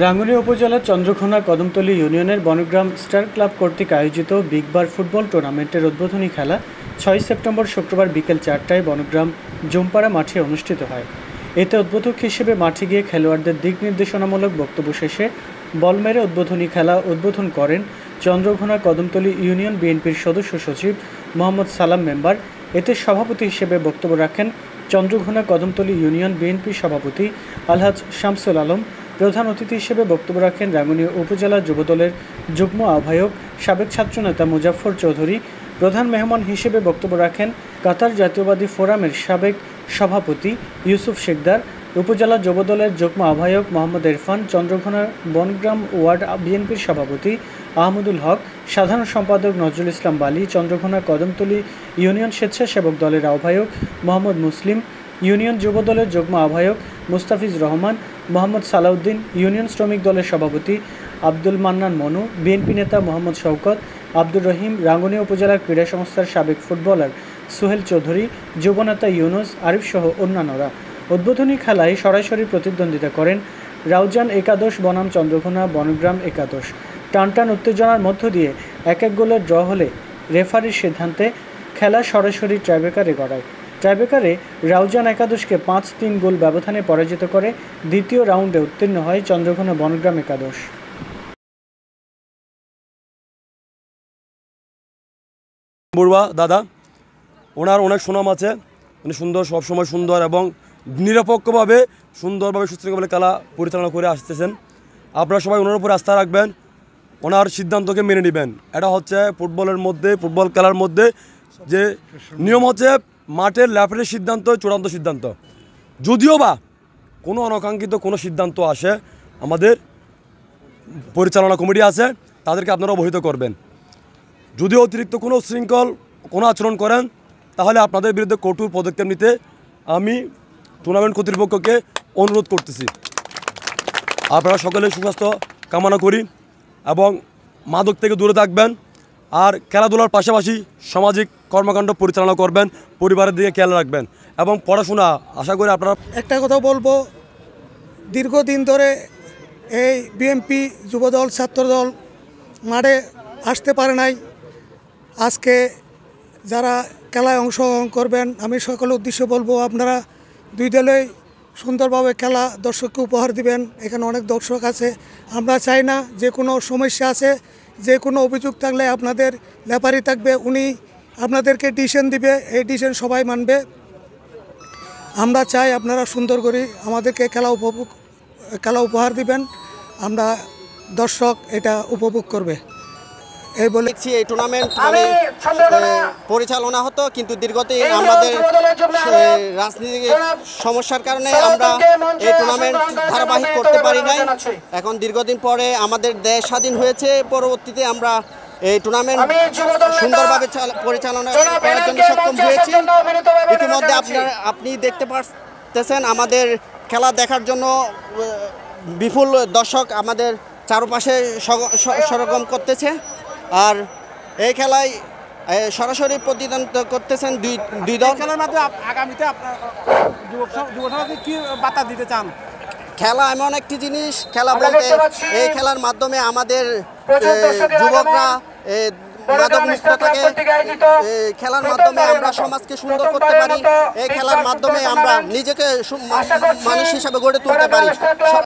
রাঙ্গুনিয়া উপজেলার চন্দ্রঘোনা কদমতলী ইউনিয়নের বনগ্রাম star club কর্তৃক আয়োজিত বিগবার ফুটবল টুর্নামেন্টের উদ্বোধনী খেলা ৬ সেপ্টেম্বর শুক্রবার বিকেল ৪টায় বনগ্রাম জুমপাড়া মাঠে অনুষ্ঠিত হয়। এতে উদ্বোধক হিসেবে মাঠে গিয়ে খেলোয়াড়দের দিক নির্দেশনামূলক বক্তব্য শেষে বল মেরে উদ্বোধনী খেলা উদ্বোধন করেন চন্দ্রঘোনা কদমতলী ইউনিয়ন বিএনপির সদস্য সচিব মোহাম্মদ সালাম মেম্বার। এতে সভাপতি হিসেবে বক্তব্য রাখেন চন্দ্রঘোনা কদমতলী ইউনিয়ন বিএনপি সভাপতি আলহাজ শামসুল আলম। প্রধান অতিথি হিসেবে বক্তব্য রাখেন রাঙ্গুনিয়া উপজেলা যুবদলের যুগ্ম আহ্বায়ক সাবেক ছাত্রনেতা মুজাফফর চৌধুরী। প্রধান মেহমান হিসেবে বক্তব্য রাখেন কাতার জাতীয়বাদী ফোরামের সাবেক সভাপতি ইউসুফ শেখদার, উপজেলা যুবদলের যুগ্ম আহ্বায়ক মোহাম্মদ ইরফান, চন্দ্রঘোনা বনগ্রাম ওয়ার্ড বিএনপির সভাপতি আহমদুল হক, সাধারণ সম্পাদক নজরুল ইসলাম বালী, চন্দ্রঘোনা কদমতলী ইউনিয়ন স্বেচ্ছাসেবক দলের আহ্বায়ক মোহাম্মদ মুসলিম, ইউনিয়ন যুবদলের যুগ্ম আহ্বায়ক মুস্তাফিজ রহমান, মোহাম্মদ সালাউদ্দিন, ইউনিয়ন শ্রমিক দলের সভাপতি আব্দুল মান্নান মনু, বিএনপি নেতা মোহাম্মদ শওকত, আব্দুর রহিম, রাঙ্গুনিয়া উপজেলা ক্রীড়া সংস্থার সাবেক ফুটবলার সোহেল চৌধুরী, যুবনেতা ইউনুস আরিফ সহ অন্যান্যরা। উদ্বোধনী খেলায় সরাসরি প্রতিদ্বন্দ্বিতা করেন রাউজান একাদশ বনাম চন্দ্রঘোনা বনগ্রাম একাদশ। টানটান উত্তেজনার মধ্য দিয়ে এক গোলের ড্র হলে রেফারির সিদ্ধান্তে খেলা সরাসরি ট্রাইব্রেকারে গড়ায়। ট্রাইব্রেকারে রাউজান একাদশকে ৫-৩ গোল ব্যবধানে পরাজিত করে দ্বিতীয় রাউন্ডে উত্তীর্ণ হয় চন্দ্রঘোনা বনগ্রাম একাদশ। বড়ুয়া দাদা, ওনার অনেক সুনাম আছে, উনি সুন্দর, সবসময় সুন্দর এবং নিরপেক্ষভাবে সুন্দরভাবে সুস্থভাবে খেলা পরিচালনা করে আসতেছেন। আপনারা সবাই ওনার উপরে আস্থা রাখবেন, ওনার সিদ্ধান্তকে মেনে নেবেন। এটা হচ্ছে ফুটবলের মধ্যে, ফুটবল খেলার মধ্যে যে নিয়ম হচ্ছে মাঠের রেফারির সিদ্ধান্ত চূড়ান্ত সিদ্ধান্ত। যদিও বা কোনো অনাকাঙ্ক্ষিত কোনো সিদ্ধান্ত আসে, আমাদের পরিচালনা কমিটি আছে, তাদেরকে আপনারা অবহিত করবেন। যদি অতিরিক্ত কোনো শৃঙ্খল কোনো আচরণ করেন তাহলে আপনাদের বিরুদ্ধে কঠোর পদক্ষেপ নিতে আমি টুর্নামেন্ট কর্তৃপক্ষকে অনুরোধ করতেছি। আপনারা সকলে সুস্বাস্থ্য কামনা করি এবং মাদক থেকে দূরে থাকবেন, আর খেলাধুলার পাশাপাশি সামাজিক কর্মকাণ্ড পরিচালনা করবেন, পরিবারের দিকে খেয়াল রাখবেন এবং পড়াশোনা আশা করি আপনারা। একটা কথা বলবো, দীর্ঘদিন ধরে এই বিএনপি যুবদল ছাত্রদল মাঠে আসতে পারে নাই। আজকে যারা খেলায় অংশগ্রহণ করবেন, আমি সকলের উদ্দেশ্যে বলবো আপনারা দুই দলেই সুন্দরভাবে খেলা দর্শককে উপহার দিবেন। এখানে অনেক দর্শক আছে, আমরা চাই না যে কোনো সমস্যা আছে, যে কোনো অভিযোগ থাকলে আপনাদের রেফারি থাকবে, উনি আপনাদেরকে ডিসিশন দিবে, এই ডিসিশন সবাই মানবে। আমরা চাই আপনারা সুন্দর করে আমাদেরকে খেলা উপহার দিবেন, আমরা দর্শক এটা উপভোগ করবে। এই বলে এই টুর্নামেন্ট পরিচালনা হতো, কিন্তু দীর্ঘদিন আমাদের রাজনীতিক সমস্যার কারণে আমরা এই টুর্নামেন্ট ধারাবাহিক করতে পারি নাই। এখন দীর্ঘদিন পরে আমাদের দেশ স্বাধীন হয়েছে, পরবর্তীতে আমরা এই টুর্নামেন্ট সুন্দরভাবে পরিচালনা করার জন্য সক্ষম হয়েছি। ইতিমধ্যে আপনি দেখতে পাচ্ছেন আমাদের খেলা দেখার জন্য বিপুল দর্শক আমাদের চারপাশে সরগম করতেছে। আর এই খেলায় সরাসরি প্রতিদ্বন্দ্বিতা করতেছেন দুই দল। খেলার মাধ্যমে আগামীতে আপনার যুবসমাজকে কি বার্তা দিতে চান? খেলা এমন একটি জিনিস, খেলা বলতে এই খেলার মাধ্যমে আমাদের যুবকরা মাদক মুক্ত থাকে, খেলার মাধ্যমে আমরা সমাজকে সুন্দর করতে পারি, এই খেলার মাধ্যমে আমরা নিজেকে মানুষ হিসাবে গড়ে তুলতে পারি।